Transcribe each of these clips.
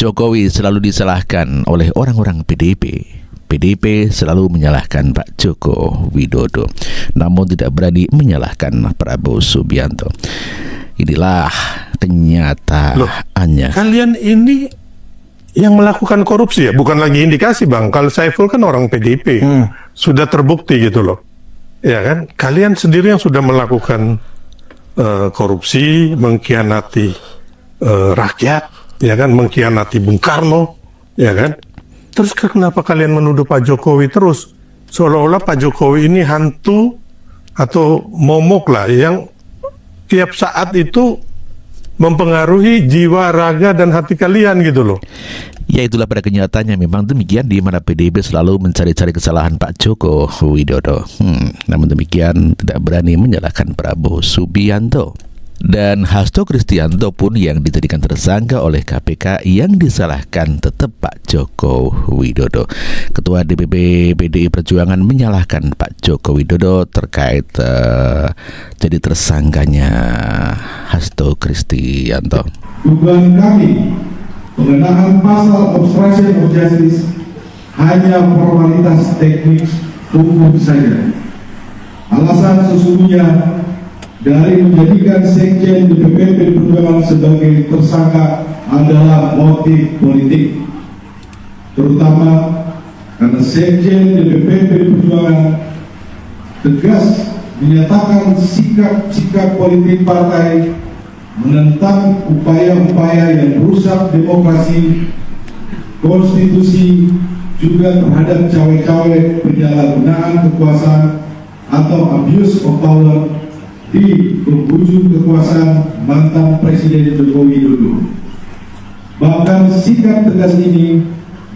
Jokowi selalu disalahkan oleh orang-orang PDIP. PDIP selalu menyalahkan Pak Joko Widodo, namun tidak berani menyalahkan Prabowo Subianto. Inilah kenyataannya. Kalian ini yang melakukan korupsi ya, bukan lagi indikasi Bang. Kalau Saiful kan orang PDIP, sudah terbukti gitu loh. Ya kan, kalian sendiri yang sudah melakukan korupsi, mengkhianati rakyat, ya kan, mengkhianati Bung Karno, ya kan. Terus kenapa kalian menuduh Pak Jokowi terus? Seolah-olah Pak Jokowi ini hantu atau momok lah yang tiap saat itu mempengaruhi jiwa, raga, dan hati kalian gitu loh. Ya, itulah pada kenyataannya memang demikian, di mana PDIP selalu mencari-cari kesalahan Pak Joko Widodo. Namun demikian tidak berani menyalahkan Prabowo Subianto. Dan Hasto Kristianto pun yang dijadikan tersangka oleh KPK, yang disalahkan tetap Pak Joko Widodo. Ketua DPP PDI Perjuangan menyalahkan Pak Joko Widodo terkait jadi tersangkanya Hasto Kristianto. Dugaan kami, pengenaan pasal obstruction of justice hanya formalitas teknik hukum saja. Alasan sesungguhnya dari menjadikan Sekjen DPP Perjuangan sebagai tersangka adalah motif politik, terutama karena Sekjen DPP Perjuangan tegas menyatakan sikap politik partai menentang upaya-upaya yang merusak demokrasi, konstitusi, juga terhadap cawe-cawe penyalahgunaan kekuasaan atau abuse of power di penghujung kekuasaan mantan Presiden Joko Widodo. Bahkan sikap tegas ini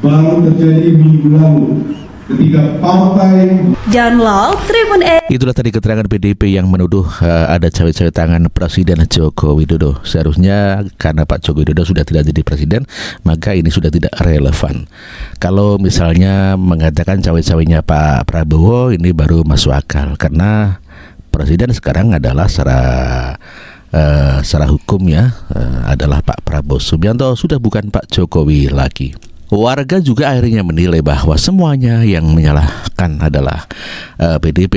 baru terjadi minggu lalu ketika partai Download Tribun E. Itulah tadi keterangan PDIP yang menuduh ada cawe-cawe tangan Presiden Joko Widodo. Seharusnya karena Pak Joko Widodo sudah tidak jadi presiden, maka ini sudah tidak relevan. Kalau misalnya mengatakan cawe-cawenya Pak Prabowo, ini baru masuk akal, karena Presiden sekarang adalah secara hukum ya adalah Pak Prabowo Subianto, sudah bukan Pak Jokowi lagi. Warga juga akhirnya menilai bahwa semuanya yang menyalahkan adalah PDIP,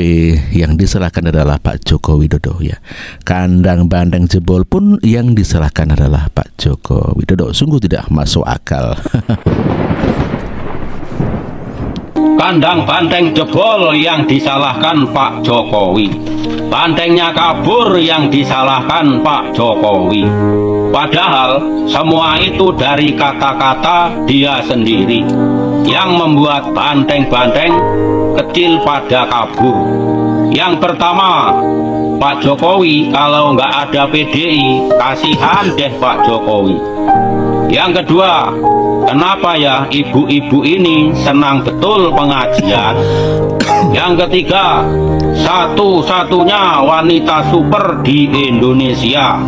yang disalahkan adalah Pak Joko Widodo ya. Kandang banteng jebol pun yang disalahkan adalah Pak Joko Widodo. Sungguh tidak masuk akal. Kandang banteng jebol yang disalahkan Pak Jokowi, bantengnya kabur yang disalahkan Pak Jokowi. Padahal semua itu dari kata-kata dia sendiri yang membuat banteng-banteng kecil pada kabur. Yang pertama, Pak Jokowi kalau nggak ada PDI, kasihan deh Pak Jokowi. Yang kedua, kenapa ya ibu-ibu ini senang betul pengajian? Yang ketiga, satu-satunya wanita super di Indonesia.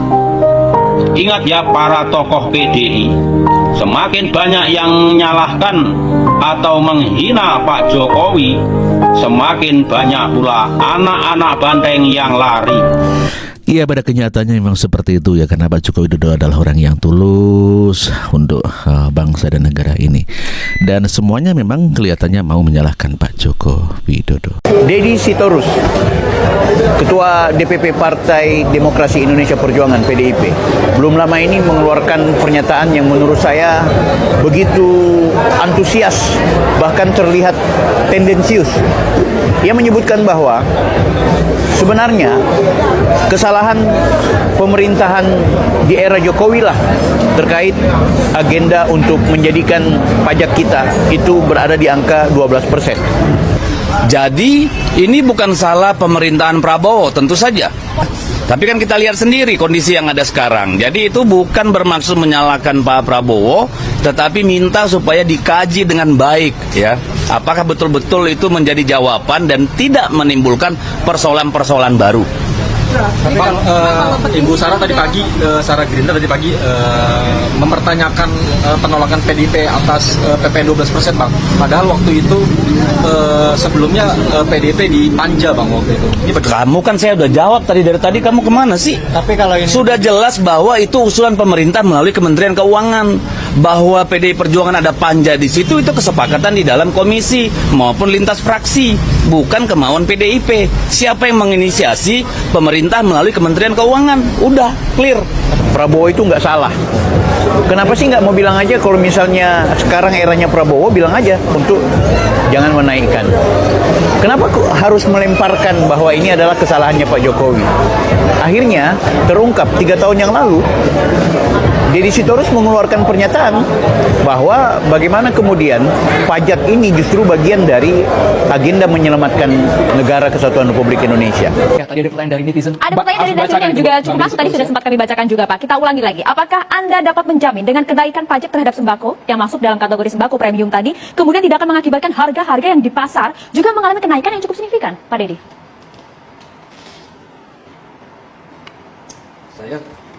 Ingat ya para tokoh PDI, semakin banyak yang menyalahkan atau menghina Pak Jokowi, semakin banyak pula anak-anak banteng yang lari. Iya, pada kenyataannya memang seperti itu ya, karena Pak Joko Widodo adalah orang yang tulus untuk bangsa dan negara ini, dan semuanya memang kelihatannya mau menyalahkan Pak Joko Widodo. Deddy Sitorus, Ketua DPP Partai Demokrasi Indonesia Perjuangan PDIP, belum lama ini mengeluarkan pernyataan yang menurut saya begitu antusias, bahkan terlihat tendensius. Ia menyebutkan bahwa sebenarnya kesalahan pemerintahan di era Jokowi lah terkait agenda untuk menjadikan pajak kita itu berada di angka 12%. Jadi ini bukan salah pemerintahan Prabowo, tentu saja. Tapi kan kita lihat sendiri kondisi yang ada sekarang. Jadi itu bukan bermaksud menyalahkan Pak Prabowo, tetapi minta supaya dikaji dengan baik ya. Apakah betul-betul itu menjadi jawaban dan tidak menimbulkan persoalan-persoalan baru. Tapi kan Ibu Sarah tadi pagi, Sarah Gerindra tadi pagi mempertanyakan penolakan PDIP atas PP 12%, Bang. Padahal waktu itu sebelumnya PDIP dipanja, Bang, waktu itu. Ini Kamu kan saya udah jawab dari tadi kamu kemana sih? Tapi kalau ini Sudah jelas bahwa itu usulan pemerintah melalui Kementerian Keuangan, bahwa PDI Perjuangan ada panja di situ, itu kesepakatan di dalam komisi maupun lintas fraksi, bukan kemauan PDIP. Siapa yang menginisiasi? Pemerintah melalui Kementerian Keuangan. Udah clear. Prabowo itu nggak salah. Kenapa sih nggak mau bilang aja kalau misalnya sekarang eranya Prabowo, bilang aja untuk jangan menaikkan. Kenapa kok harus melemparkan bahwa ini adalah kesalahannya Pak Jokowi? Akhirnya terungkap 3 tahun yang lalu, Deddy Sitorus mengeluarkan pernyataan bahwa bagaimana kemudian pajak ini justru bagian dari agenda menyelamatkan negara kesatuan Republik Indonesia. Ya, tadi ada pertanyaan dari netizen. Ada pertanyaan dari netizen yang juga cukup masuk, tadi sudah sempat kami bacakan juga, Pak. Kita ulangi lagi. Apakah Anda dapat menjamin dengan kenaikan pajak terhadap sembako yang masuk dalam kategori sembako premium tadi, kemudian tidak akan mengakibatkan harga-harga yang di pasar juga mengalami kenaikan yang cukup signifikan, Pak Deddy?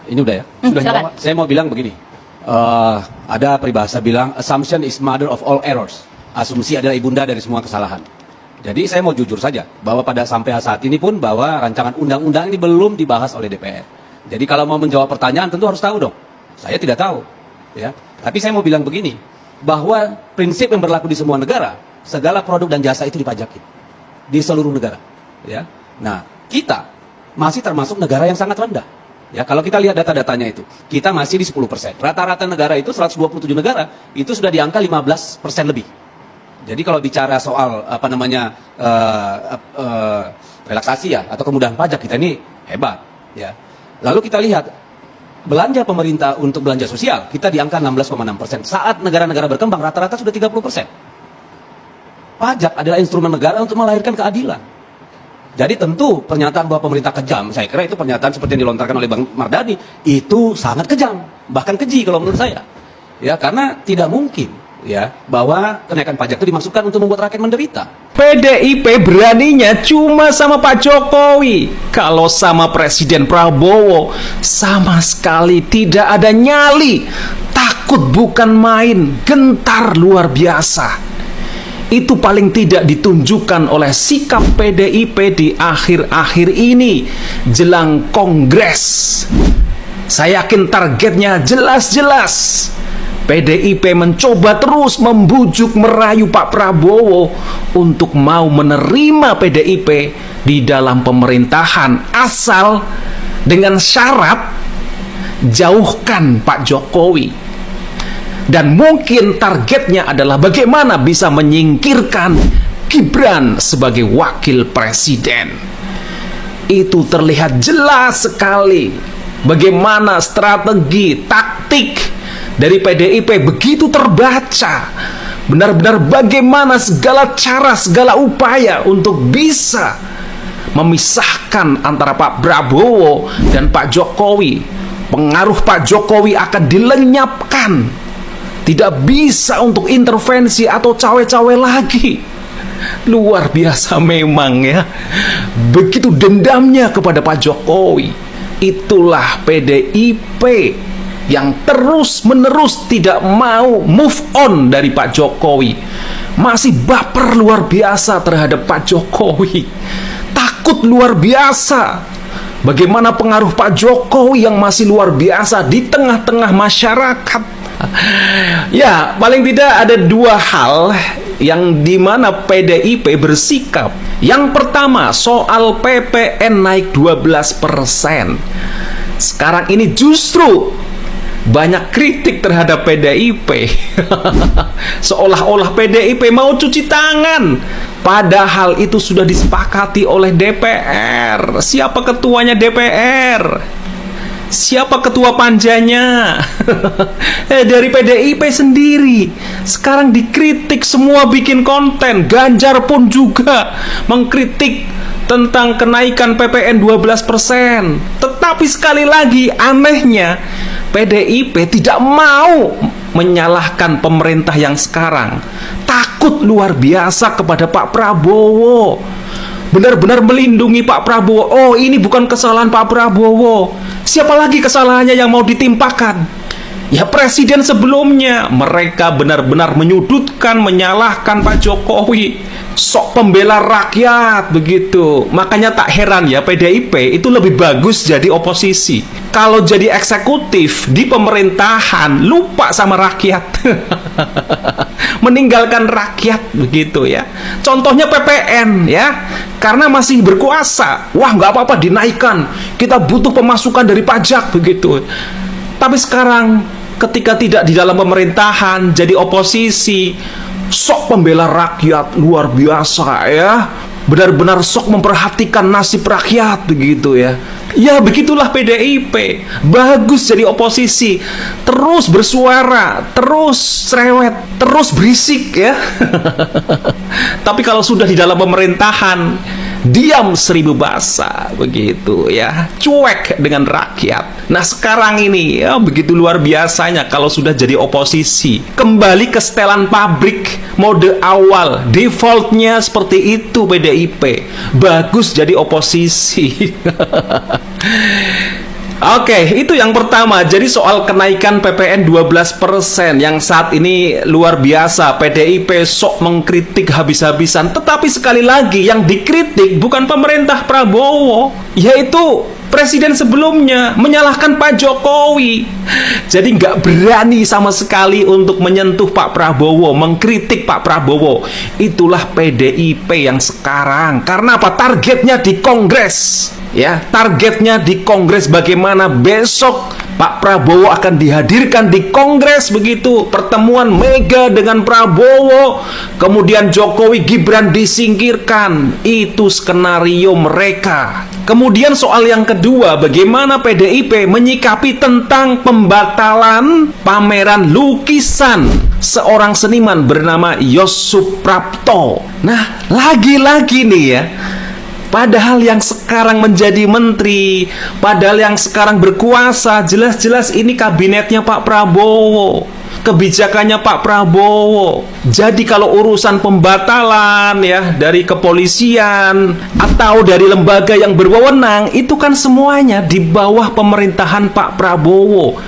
Ini udah ya? Sudah. Silakan. Saya mau bilang begini. Ada peribahasa bilang, assumption is mother of all errors. Asumsi adalah ibunda dari semua kesalahan. Jadi saya mau jujur saja bahwa pada sampai saat ini pun bahwa rancangan undang-undang ini belum dibahas oleh DPR. Jadi kalau mau menjawab pertanyaan tentu harus tahu dong. Saya tidak tahu, ya. Tapi saya mau bilang begini, bahwa prinsip yang berlaku di semua negara, segala produk dan jasa itu dipajaki di seluruh negara, ya. Nah, kita masih termasuk negara yang sangat rendah. Ya, kalau kita lihat data-datanya itu, kita masih di 10%. Rata-rata negara itu 127 negara itu sudah di angka 15% lebih. Jadi kalau bicara soal relaksasi ya atau kemudahan pajak, kita ini hebat, ya. Lalu kita lihat belanja pemerintah untuk belanja sosial, kita di angka 16,6%. Saat negara-negara berkembang rata-rata sudah 30%. Pajak adalah instrumen negara untuk melahirkan keadilan. Jadi tentu pernyataan bahwa pemerintah kejam, saya kira itu pernyataan seperti yang dilontarkan oleh Bang Mardhani, itu sangat kejam, bahkan keji kalau menurut saya. Ya, karena tidak mungkin ya bahwa kenaikan pajak itu dimaksudkan untuk membuat rakyat menderita. PDIP beraninya cuma sama Pak Jokowi. Kalau sama Presiden Prabowo sama sekali tidak ada nyali. Takut bukan main, gentar luar biasa. Itu paling tidak ditunjukkan oleh sikap PDIP di akhir-akhir ini jelang Kongres. Saya yakin targetnya jelas-jelas. PDIP mencoba terus membujuk merayu Pak Prabowo untuk mau menerima PDIP di dalam pemerintahan, asal dengan syarat jauhkan Pak Jokowi. Dan mungkin targetnya adalah bagaimana bisa menyingkirkan Gibran sebagai wakil presiden. Itu terlihat jelas sekali bagaimana strategi, taktik dari PDIP begitu terbaca. Benar-benar bagaimana segala cara, segala upaya untuk bisa memisahkan antara Pak Prabowo dan Pak Jokowi. Pengaruh Pak Jokowi akan dilenyapkan. Tidak bisa untuk intervensi atau cawe-cawe lagi. Luar biasa memang ya. Begitu dendamnya kepada Pak Jokowi. Itulah PDIP yang terus-menerus tidak mau move on dari Pak Jokowi. Masih baper luar biasa terhadap Pak Jokowi. Takut luar biasa. Bagaimana pengaruh Pak Jokowi yang masih luar biasa di tengah-tengah masyarakat. Ya, paling tidak ada 2 hal yang dimana PDIP bersikap. Yang pertama, soal PPN naik 12%. Sekarang ini justru banyak kritik terhadap PDIP. Seolah-olah PDIP mau cuci tangan. Padahal itu sudah disepakati oleh DPR. Siapa ketuanya DPR? Siapa ketua panjanya? Dari PDIP sendiri. Sekarang dikritik semua bikin konten. Ganjar pun juga mengkritik tentang kenaikan PPN 12%. Tetapi sekali lagi anehnya PDIP tidak mau menyalahkan pemerintah yang sekarang. Takut luar biasa kepada Pak Prabowo. benar-benar melindungi Pak Prabowo. Oh, ini bukan kesalahan Pak Prabowo. Siapa lagi kesalahannya yang mau ditimpakan? Ya presiden sebelumnya. Mereka benar-benar menyudutkan, menyalahkan Pak Jokowi. Sok pembela rakyat begitu. Makanya tak heran ya, PDIP itu lebih bagus jadi oposisi. Kalau jadi eksekutif di pemerintahan, lupa sama rakyat. Meninggalkan rakyat begitu ya. Contohnya PPN ya, karena masih berkuasa, wah nggak apa-apa dinaikkan, kita butuh pemasukan dari pajak begitu. Tapi sekarang ketika tidak di dalam pemerintahan, jadi oposisi, sok pembela rakyat luar biasa ya, benar-benar sok memperhatikan nasib rakyat begitu ya. Ya begitulah PDIP, bagus jadi oposisi, terus bersuara, terus cerewet, terus berisik ya. Tapi kalau sudah di dalam pemerintahan, diam seribu bahasa begitu ya, cuek dengan rakyat. Nah sekarang ini ya begitu luar biasanya kalau sudah jadi oposisi, kembali ke setelan pabrik mode awal, defaultnya seperti itu PDIP, bagus jadi oposisi. Oke, itu yang pertama. Jadi soal kenaikan PPN 12% yang saat ini luar biasa, PDIP sok mengkritik habis-habisan. Tetapi sekali lagi yang dikritik bukan pemerintah Prabowo, yaitu presiden sebelumnya, menyalahkan Pak Jokowi. Jadi nggak berani sama sekali untuk menyentuh Pak Prabowo, mengkritik Pak Prabowo. Itulah PDIP yang sekarang. Karena apa? Targetnya di Kongres. Ya, targetnya di Kongres, bagaimana besok Pak Prabowo akan dihadirkan di Kongres begitu, pertemuan mega dengan Prabowo, kemudian Jokowi Gibran disingkirkan. Itu skenario mereka. Kemudian soal yang kedua, bagaimana PDIP menyikapi tentang pembatalan pameran lukisan seorang seniman bernama Yos Suprapto. Nah, lagi-lagi nih ya, padahal yang sekarang menjadi menteri, padahal yang sekarang berkuasa, jelas-jelas ini kabinetnya Pak Prabowo, kebijakannya Pak Prabowo. Jadi kalau urusan pembatalan ya dari kepolisian atau dari lembaga yang berwenang, itu kan semuanya di bawah pemerintahan Pak Prabowo.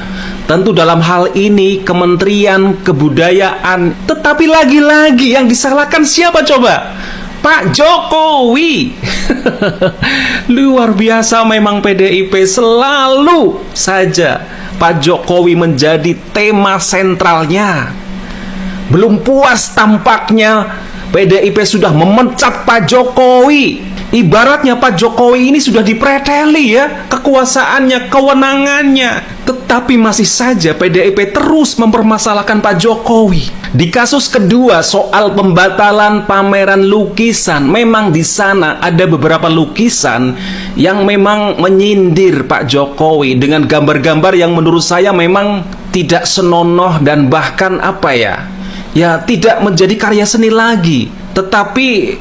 Tentu dalam hal ini Kementerian Kebudayaan. Tetapi lagi-lagi yang disalahkan siapa coba? Pak Jokowi. Luar biasa memang PDIP, selalu saja Pak Jokowi menjadi tema sentralnya. Belum puas tampaknya PDIP sudah memecat Pak Jokowi. Ibaratnya Pak Jokowi ini sudah dipreteli ya, kekuasaannya, kewenangannya. Tetapi masih saja PDIP terus mempermasalahkan Pak Jokowi. Di kasus kedua soal pembatalan pameran lukisan, memang di sana ada beberapa lukisan yang memang menyindir Pak Jokowi dengan gambar-gambar yang menurut saya memang tidak senonoh dan bahkan apa ya, tidak menjadi karya seni lagi, tetapi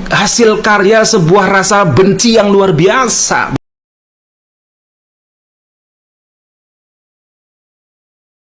hasil karya sebuah rasa benci yang luar biasa.